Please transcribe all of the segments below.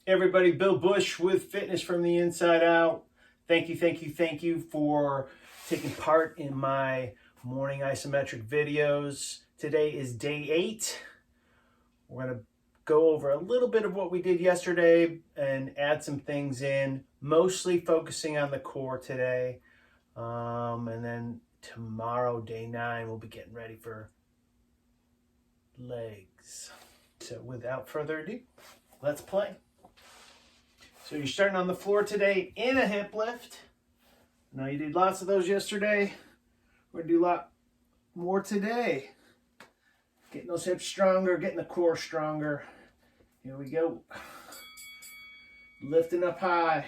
Everybody, Bill Bush with Fitness from the Inside Out. Thank you for taking part in my morning isometric videos. Today is day 8. We're going to go over a little bit of what we did yesterday and add some things in, mostly focusing on the core today. And then tomorrow, day 9, we'll be getting ready for legs. So without further ado, let's play. So you're starting on the floor today in a hip lift. Now you did lots of those yesterday. We're going to do a lot more today. Getting those hips stronger, getting the core stronger. Here we go. Lifting up high.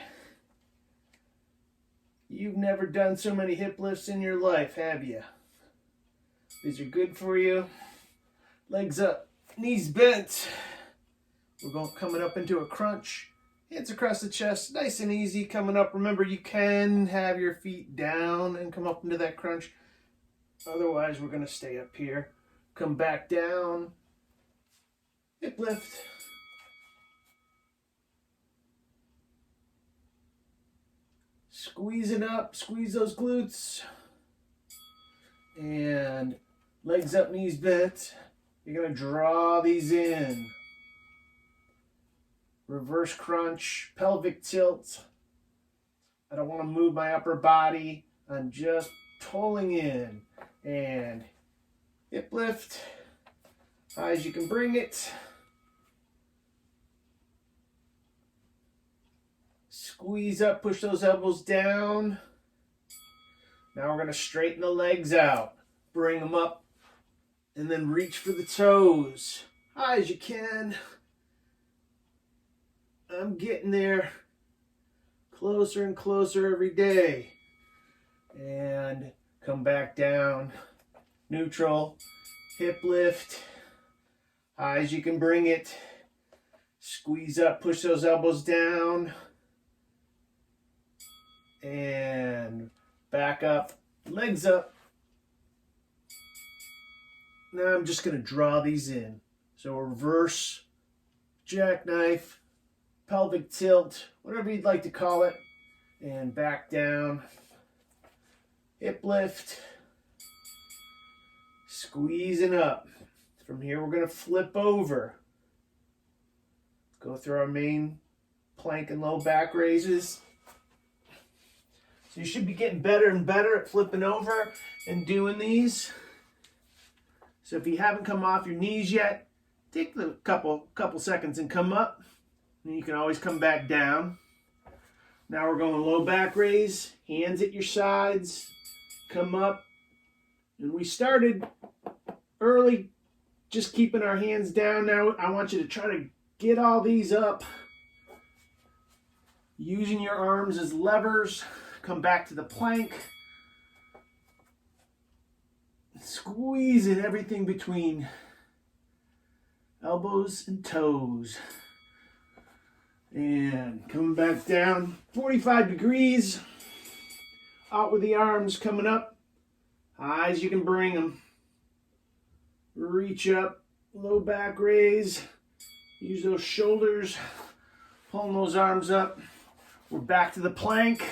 You've never done so many hip lifts in your life, have you? These are good for you. Legs up, knees bent. We're coming up into a crunch. Hands across the chest, nice and easy coming up. Remember, you can have your feet down and come up into that crunch. Otherwise, we're going to stay up here. Come back down. Hip lift. Squeeze it up. Squeeze those glutes. And legs up, knees bent. You're going to draw these in. Reverse crunch, pelvic tilt. I don't want to move my upper body. I'm just pulling in. And hip lift, high as you can bring it. Squeeze up, push those elbows down. Now we're going to straighten the legs out. Bring them up and then reach for the toes. High as you can. I'm getting there, closer and closer every day. And come back down, neutral, hip lift, high as you can bring it. Squeeze up, push those elbows down. And back up, legs up. Now I'm just going to draw these in. So a reverse jackknife, pelvic tilt, whatever you'd like to call it, and back down, hip lift, squeezing up. From here we're going to flip over, go through our main plank and low back raises. So you should be getting better and better at flipping over and doing these. So if you haven't come off your knees yet, take the couple seconds and come up. And you can always come back down. Now we're going low back raise, hands at your sides, come up. And we started early, just keeping our hands down. Now I want you to try to get all these up. Using your arms as levers, come back to the plank. Squeezing everything between elbows and toes. And coming back down, 45 degrees, out with the arms, coming up, high as you can bring them. Reach up, low back raise, use those shoulders, pulling those arms up. We're back to the plank.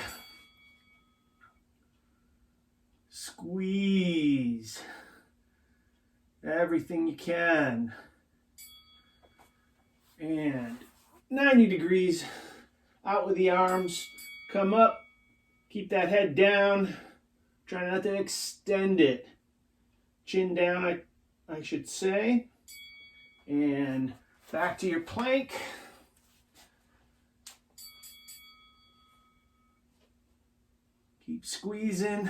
Squeeze everything you can. And 90 degrees, out with the arms, come up, keep that head down, try not to extend it. Chin down, I should say. And back to your plank. Keep squeezing.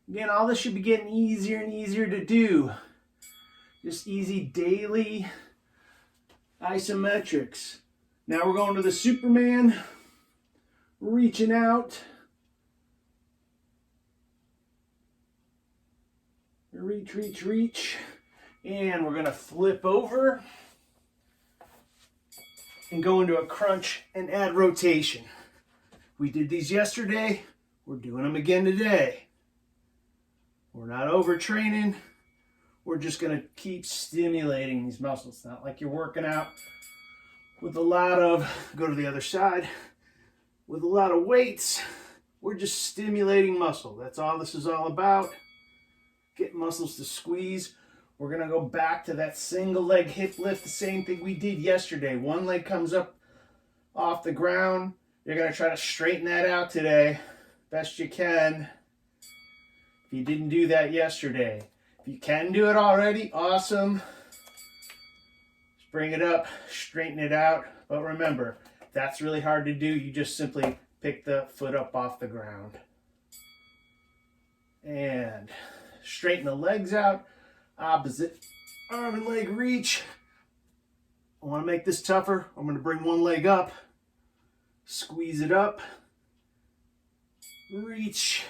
Again, all this should be getting easier and easier to do. Just easy daily isometrics. Now we're going to the Superman, reaching out. Reach, reach, reach. And we're going to flip over and go into a crunch and add rotation. We did these yesterday. We're doing them again today. We're not overtraining. We're just going to keep stimulating these muscles. It's not like you're working out with a lot of, go to the other side, with a lot of weights, we're just stimulating muscle. That's all this is all about. Get muscles to squeeze. We're gonna go back to that single leg hip lift, the same thing we did yesterday. One leg comes up off the ground. You're gonna try to straighten that out today, best you can. If you didn't do that yesterday, if you can do it already, awesome. Just bring it up, straighten it out. But remember, that's really hard to do. You just simply pick the foot up off the ground. And straighten the legs out. Opposite arm and leg reach. I want to make this tougher. I'm going to bring one leg up. Squeeze it up. Reach.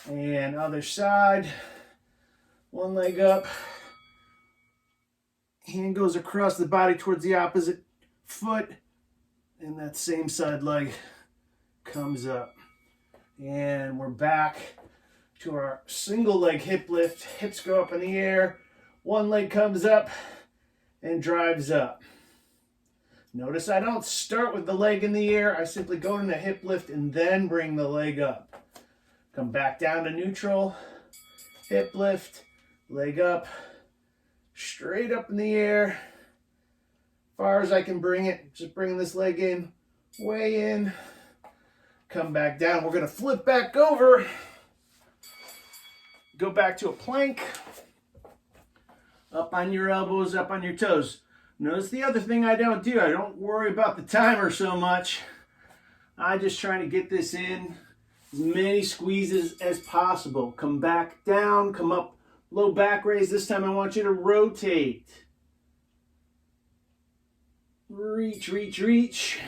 And other side. One leg up. Hand goes across the body towards the opposite foot. And that same side leg comes up. And we're back to our single leg hip lift. Hips go up in the air. One leg comes up and drives up. Notice I don't start with the leg in the air. I simply go in the hip lift and then bring the leg up. Come back down to neutral. Hip lift. Leg up. Straight up in the air. Far as I can bring it. Just bringing this leg in. Way in. Come back down. We're going to flip back over. Go back to a plank. Up on your elbows, up on your toes. Notice the other thing I don't do. I don't worry about the timer so much. I just try to get this in as many squeezes as possible. Come back down, come up, low back raise. This time I want you to rotate. Reach, reach, reach.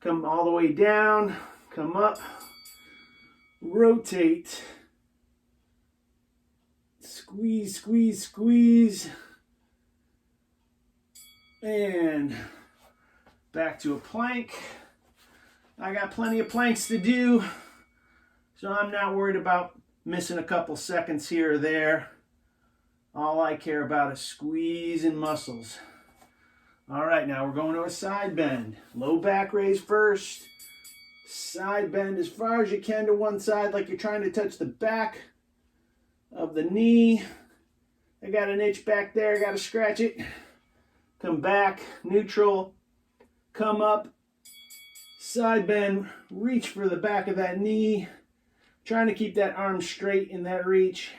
Come all the way down, come up, rotate. Squeeze, squeeze, squeeze. And back to a plank. I got plenty of planks to do, so I'm not worried about missing a couple seconds here or there. All I care about is squeezing muscles. All right, now we're going to a side bend. Low back raise first. Side bend as far as you can to one side, like you're trying to touch the back of the knee. I got an itch back there, I got to scratch it. Come back, neutral, come up, side bend, reach for the back of that knee. Trying to keep that arm straight in that reach.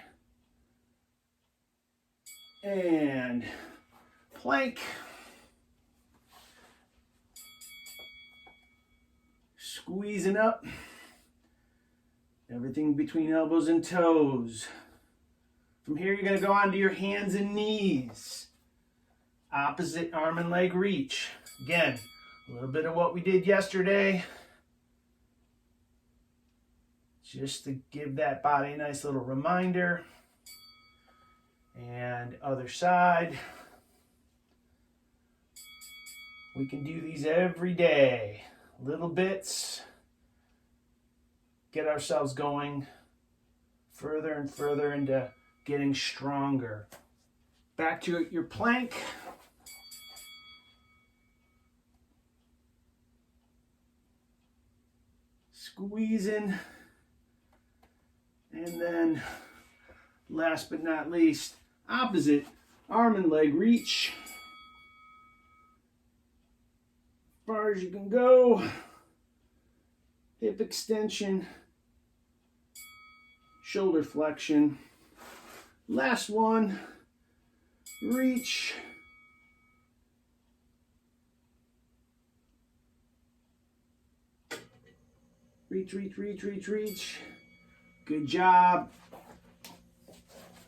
And plank. Squeezing up. Everything between elbows and toes. From here, you're going to go onto your hands and knees. Opposite arm and leg reach. Again, a little bit of what we did yesterday. Just to give that body a nice little reminder. And other side. We can do these every day. Little bits. Get ourselves going further and further into getting stronger. Back to your plank. Squeezing. And then, last but not least, opposite arm and leg reach. As far as you can go. Hip extension. Shoulder flexion. Last one. Reach. Reach, reach, reach, reach, reach. Good job.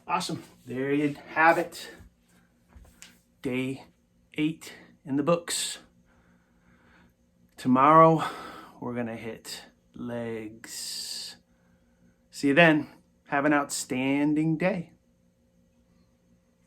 Awesome. There you have it. Day 8 in the books. Tomorrow, we're going to hit legs. See you then. Have an outstanding day.